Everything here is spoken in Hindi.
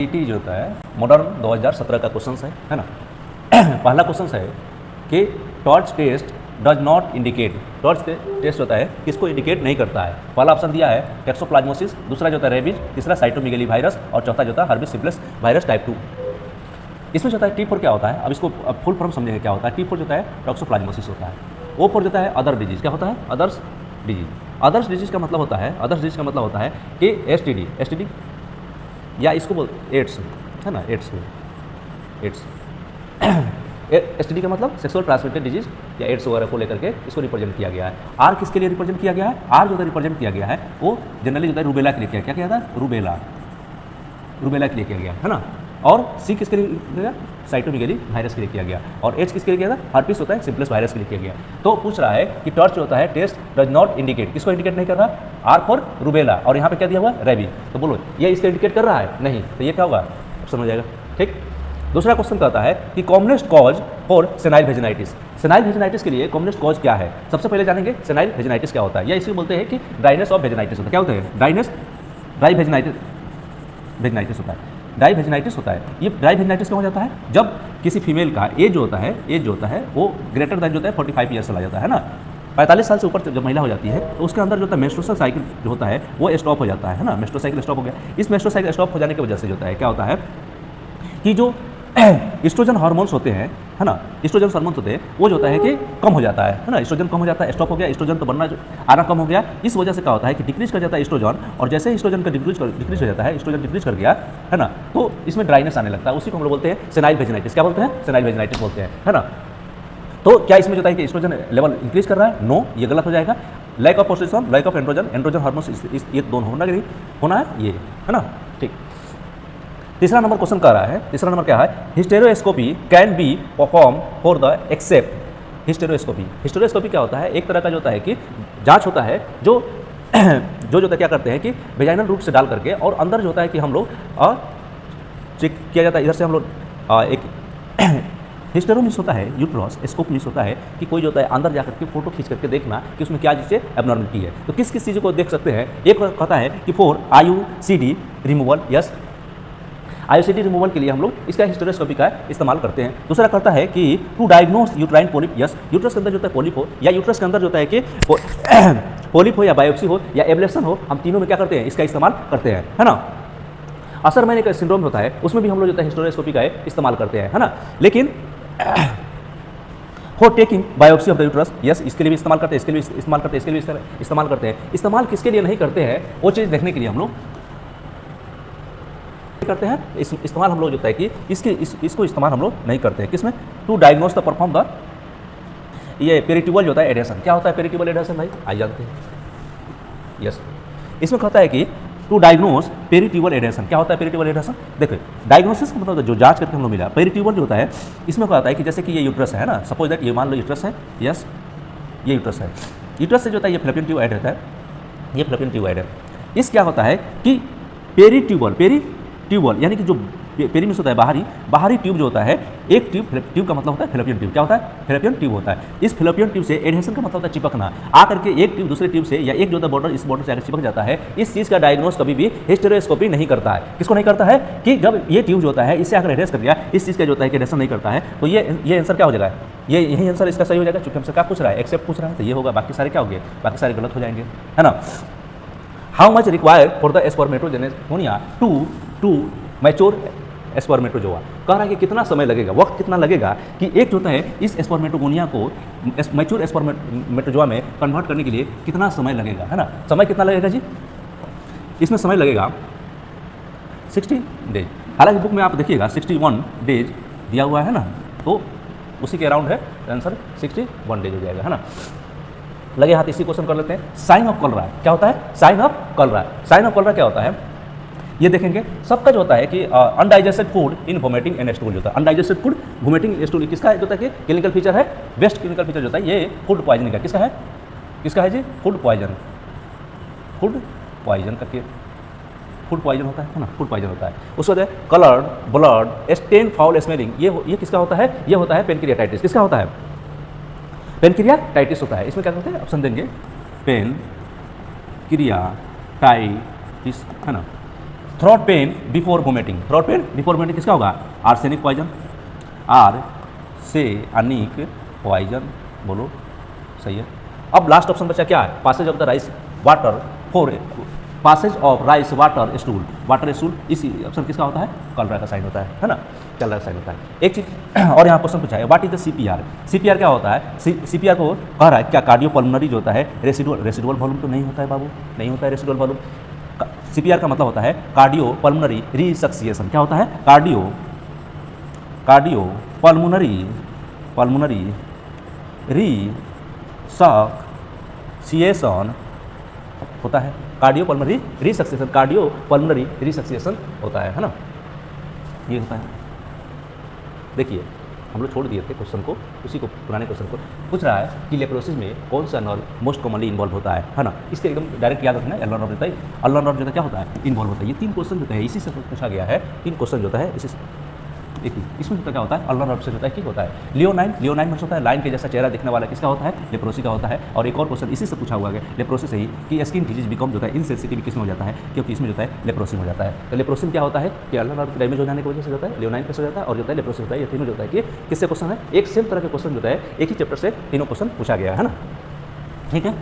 टी जो होता है मॉडर्न 2017 का क्वेश्चन है ना। पहला क्वेश्चन है कि torch test does not indicate, torch test होता है किसको इंडिकेट नहीं करता है। पहला ऑप्शन दिया है टैक्सोप्लाज्मोसिस, दूसरा जो होता है रेबीज, तीसरा साइटोमेगाली वायरस और चौथा जो होता है हर्बिस सिम्प्लेक्स वायरस टाइप 2। इसमें जो होता है T4 क्या होता है, अब इसको फुल फॉर्म समझेंगे क्या होता है। T4 जो होता है टॉक्सोप्लाज्मोसिस होता है। O4 जो होता है अदर डिजीज, क्या होता है अदर्स डिजीज। अदर्स डिजीज का मतलब होता है, अदर्स डिजीज का मतलब होता है कि एसटीडी या इसको बोल एड्स है ना, एड्स एसटीडी का मतलब सेक्सुअल ट्रांसमिटेड डिजीज या एड्स वगैरह को लेकर के इसको रिप्रेजेंट किया गया है। आर किसके लिए रिप्रेजेंट किया गया है, आर जो रिप्रेजेंट किया गया है वो जनरली जो है रूबेला के लिए किया, क्या किया था रूबेला के लिए किया गया है ना। और सी किसके लिए किया गया, साइटोमेगाली वायरस के लिए किया गया। और एच किसके लिए किया था, हर्पिस होता है सिम्प्लेक्स वायरस के लिए किया गया। तो पूछ रहा है कि टॉर्च होता है टेस्ट डज नॉट इंडिकेट, किसको इंडिकेट नहीं कर रहा, आर फॉर रूबेला, और यहाँ पे क्या दिया हुआ रेबी। तो बोलो ये इसको इंडिकेट कर रहा है नहीं, तो ये क्या होगा ऑप्शन हो जाएगा। ठीक, दूसरा क्वेश्चन कहता है कि commonest cause for senile vaginitis. Senile vaginitis के लिए कॉमनेस्ट कॉज क्या है, सबसे पहले जानेंगे सेनाइल वेजिनाइटिस क्या होता है, या इसी बोलते हैं कि ड्राइनेस ऑफ वेजिनाइटिस होता है। क्या होता है ड्राई वेजिनाइटिस होता है, ड्राई वेजिनाइटिस होता है। ये ड्राई वेजिनाइटिस क्यों हो जाता है, जब किसी फीमेल का एज जो होता है वो ग्रेटर देन जो होता है 45 ईयर्स चला जाता है ना, 45 साल से ऊपर जब महिला हो जाती है तो उसके अंदर जो होता है मेंस्ट्रुअल साइकिल जो होता है वो स्टॉप हो जाता है ना, मेंस्ट्रुअल साइकिल स्टॉप हो गया। इस मेंस्ट्रुअल साइकिल स्टॉप हो जाने की वजह से जो होता है क्या होता है कि जो एस्ट्रोजन हार्मोन्स होते हैं है ना, एस्ट्रोजन हार्मोन्स होते हैं वो जो होता है कि कम हो जाता है ना, एस्ट्रोजन कम हो जाता है, स्टॉप हो गया, एस्ट्रोजन तो बनना आना कम हो गया। इस वजह से क्या होता है कि डिक्रीज कर जाता है एस्ट्रोजन, और जैसे एस्ट्रोजन का डिक्रीज हो जाता है, एस्ट्रोजन डिक्रीज कर गया है ना, तो इसमें ड्राइनेस आने लगता है। उसी को हम लोग बोलते हैं सेनाइल वेजिनाइटिस। क्या बोलते हैं, सेनाइल वेजिनाइटिस बोलते हैं है ना। तो क्या इसमें जो है कि एस्ट्रोजन लेवल इंक्रीज कर रहा है, नो, ये गलत हो जाएगा। Lack of progesterone, lack of androgen hormones, ये दोनों होना है ये है ना। ठीक, तीसरा नंबर क्वेश्चन कह रहा है, तीसरा नंबर क्या है, hysteroscopy can be perform for the except. Hysteroscopy क्या होता है, एक तरह का जो होता है कि जांच होता है जो जो होता है क्या करते हैं कि वेजाइनल रूट से डाल करके और अंदर जो होता है कि हम लोग चेक किया जाता है, इधर से हम लोग एक हिस्टेरो मीन्स होता है यूट्रस, स्कोप मीन्स होता है कि कोई जो होता है अंदर जाकर के फोटो खींच करके देखना कि उसमें क्या चीज़ एबनॉर्मलिटी है। तो किस किस चीज़ को देख सकते हैं, एक कहता है कि for IUCD removal, yes IUCD removal के लिए हम लोग इसका हिस्टेरोस्कोपी का इस्तेमाल करते हैं। दूसरा करता है कि to diagnose uterine polyp, yes uterus के अंदर जो होता है पोलिप हो या यूट्रस के अंदर जो होता है कि पोलिप हो या बायोप्सी हो या एब्लेशन हो, हम तीनों में क्या करते हैं, इसका इस्तेमाल करते हैं है ना। असर मैंने का सिंड्रोम होता है उसमें भी हम लोग जो है हिस्टेरोस्कोपी का इस्तेमाल करते हैं है ना। लेकिन for taking biopsy of the uterus, yes इसके लिए भी इस्तेमाल करते हैं, इसके लिए भी इस्तेमाल करते हैं, इसके लिए भी इस्तेमाल करते हैं। इस्तेमाल किसके लिए नहीं करते हैं वो चीज़ देखने के लिए हम लोग करते हैं, इस्तेमाल हम लोग जो है कि इसको इस्तेमाल हम लोग नहीं करते हैं किसमें, to diagnose the perform the ये पेरिट्यूबल जो होता है एडेशन। क्या होता है पेरिट्यूबल एडेशन भाई, आ जानते हैं, यस इसमें कहता है कि टू डायग्नोस पेरिट्यूबल एडेशन। क्या होता है पेरिट्यूबल एडेशन, देखो डायग्नोसिस का मतलब जो जांच करके हम लोग मिला, पेरिट्यूबल जो होता है इसमें क्या होता है कि जैसे कि ये यूट्रस है ना, सपोज दैट ये मान लो यूट्रस है, यस ये यूट्रस है, यूट्रस से जो होता है ये फ्लैपियन ट्यूब ऐड रहता है, ये फ्लैपियन ट्यूब ऐड है। इस क्या होता है कि पेरिट्यूबल यानी कि जो पेरी मीन्स होता है बाहरी ट्यूब जो होता है, एक ट्यूब का मतलब होता है फेलोपियन ट्यूब। क्या होता है, फेलोपियन ट्यूब होता है। इस फेलोपियन ट्यूब से एडहेशन का मतलब होता है चिपकना, आकर के एक ट्यूब दूसरे ट्यूब से या एक जो होता है बॉर्डर इस बॉर्डर से आकर चिपक जाता है। इस चीज़ का डायग्नोस कभी भी हिस्टेरोस्कोपी नहीं करता है। किसको नहीं करता है कि जब ये ट्यूब जो होता है इससे आकर एडहेस कर दिया, इस चीज़ का जो होता है कि एडहेशन नहीं करता है, तो ये आंसर क्या हो जाएगा, ये यही आंसर इसका सही हो जाएगा। चूंकि हमसे क्या पूछ रहा है, एक्सेप्ट पूछ रहा है, तो ये होगा, बाकी सारे क्या हो गए, बाकी सारे गलत हो जाएंगे है ना। How much required for the spermatogenesis to mature spermatozoa, कह रहा है कि कितना समय लगेगा, वक्त कितना लगेगा कि एक जो होता है इस स्पर्मेटोगोनिया को मैच्योर स्पर्मेटोजोआ में कन्वर्ट करने के लिए कितना समय लगेगा है ना। समय कितना लगेगा जी, इसमें समय लगेगा 60 डेज। हालांकि बुक में आप देखिएगा 61 डेज दिया हुआ है ना, तो उसी के अराउंड है, आंसर 61 डेज हो जाएगा है ना। लगे हाथ इसी क्वेश्चन कर लेते हैं। साइन ऑफ कॉलरा क्या होता है, sign of cholera, sign of cholera क्या होता है ये देखेंगे। सबका जो होता है कि undigested food in vomiting and stool जो होता है, अनडाइजेस्टेड फूड वोमिटिंग स्टूल किसका जो होता है कि क्लिनिकल फीचर है, बेस्ट क्लिनिकल फीचर जो होता है ये फूड पॉइजनिंग का। किसका है जी, फूड पॉइजन करके फूड पॉइजन होता है ना, फूड पॉइजन होता है। उसके बाद coloured blood stain foul smelling, ये किसका होता है, ये होता है पेनक्रियाटाइटिस। किसका होता है, पेनक्रियाटाइटिस होता है। इसमें क्या करते हैं, ऑप्शन देंगे पेनक्रियाटाइटिस है ना। Throat pen before vomiting, throat pen before vomiting किसका होगा? आर्सेनिक पॉइजन, आर्सेनिक पॉइजन, बोलो सही है। अब लास्ट ऑप्शन बचा क्या है? Passage of the rice water for, passage of rice water stool, water stool, इसी ऑप्शन किसका होता है? कॉलरा का साइन होता है ना, कॉलरा का साइन होता है। एक चीज और यहाँ क्वेश्चन पूछा है, what is the CPR? CPR क्या होता है? सीपीआर को कह रहा है क्या कार्डियोपल्मोनरी जो होता है रेसिडुअल वॉल्यूम तो नहीं होता है बाबू, नहीं होता है रेसिडुअल वॉल्यूम। सीपीआर का मतलब होता है कार्डियोपल्मोनरी रिसक्सिएशन, क्या होता है? कार्डियोपल्मोनरी रिसक्सिएशन होता है, कार्डियोपल्मोनरी रिसक्सिएशन, कार्डियोपल्मोनरी रिसक्सिएशन होता है ना, ये होता है। देखिए हम लोग छोड़ दिए थे क्वेश्चन को, उसी को पुराने क्वेश्चन को पूछ रहा है कि लेप्रोसिस में कौन सा नर्व मोस्ट कॉमनली इन्वॉल्व होता है ना, इसके एकदम डायरेक्ट याद रखना है। एल्नर नर्व जो है, अल्नर नर्व जो है क्या होता है? इन्वॉल्व होता है। ये 3 क्वेश्चन जो है इसी से पूछा गया है, 3 क्वेश्चन जो है इसी से। देखिए इसमें होता क्या होता है? अल्नर नर्व से होता है, क्या होता है? लियोनाइन, लियोनाइन मतलब होता है लाइन के जैसा चेहरा दिखने वाला, किसका होता है? लेप्रोसी का होता है। और एक और क्वेश्चन इसी से पूछा हुआ है लेप्रोसी से ही कि स्किन डिजीज बिकम जो है इनसेंसिटिव किसमें हो जाता है? क्योंकि इसमें जो है लेप्रोसी हो जाता है। तो लेप्रोसी में क्या होता है कि अल्नर नर्व डैमेज हो जाने की वजह से होता है, लियोनाइन कैसे हो जाता है और जो है लेप्रोसी होता है। ये तीनों जो होता है कि किससे क्वेश्चन है? एक सेम तरह के क्वेश्चन जो है एक ही चैप्टर से तीनों क्वेश्चन पूछा गया है ना, ठीक है।